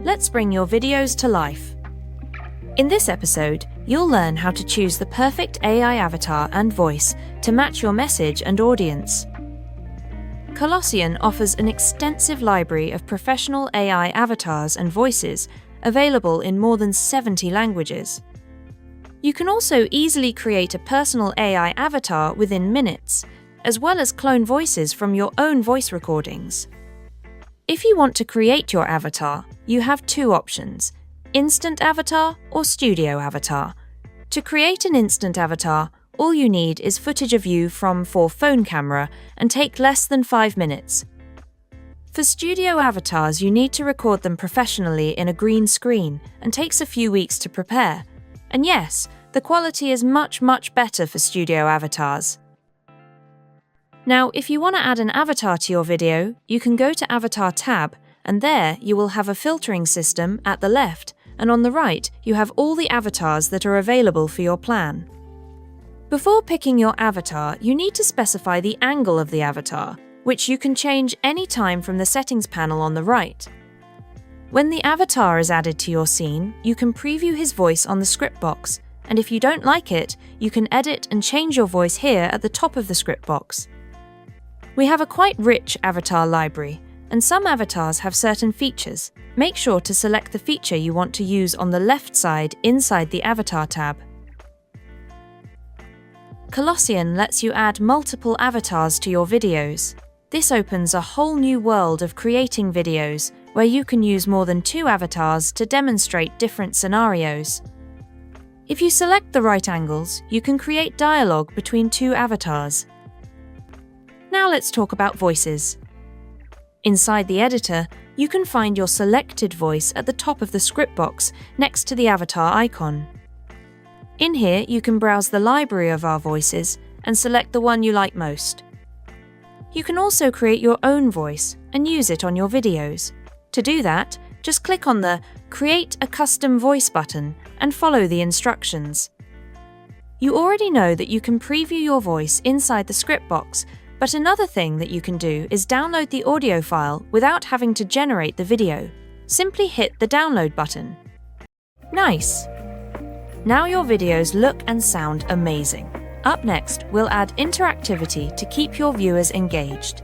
let's bring your videos to life. In this episode, you'll learn how to choose the perfect AI avatar and voice to match your message and audience. Colossyan offers an extensive library of professional AI avatars and voices available in more than 70 languages. You can also easily create a personal AI avatar within minutes, as well as clone voices from your own voice recordings. If you want to create your avatar, you have two options: Instant Avatar or Studio Avatar. To create an Instant Avatar, all you need is footage of you from your phone camera and take less than 5 minutes. For Studio Avatars, you need to record them professionally in a green screen and takes a few weeks to prepare. And yes, the quality is much better for Studio Avatars. Now, if you want to add an avatar to your video, you can go to Avatar tab, and there you will have a filtering system at the left, and on the right you have all the avatars that are available for your plan. Before picking your avatar, you need to specify the angle of the avatar, which you can change any time from the settings panel on the right. When the avatar is added to your scene, you can preview his voice on the script box, and if you don't like it, you can edit and change your voice here at the top of the script box. We have a quite rich avatar library, and some avatars have certain features. Make sure to select the feature you want to use on the left side inside the Avatar tab. Colossyan lets you add multiple avatars to your videos. This opens a whole new world of creating videos where you can use more than 2 avatars to demonstrate different scenarios. If you select the right angles, you can create dialogue between 2 avatars. Now let's talk about voices. Inside the editor, you can find your selected voice at the top of the script box next to the avatar icon. In here, you can browse the library of our voices and select the one you like most. You can also create your own voice and use it on your videos. To do that, just click on the Create a Custom Voice button and follow the instructions. You already know that you can preview your voice inside the script box, but another thing that you can do is download the audio file without having to generate the video. Simply hit the download button. Nice! Now your videos look and sound amazing. Up next, we'll add interactivity to keep your viewers engaged.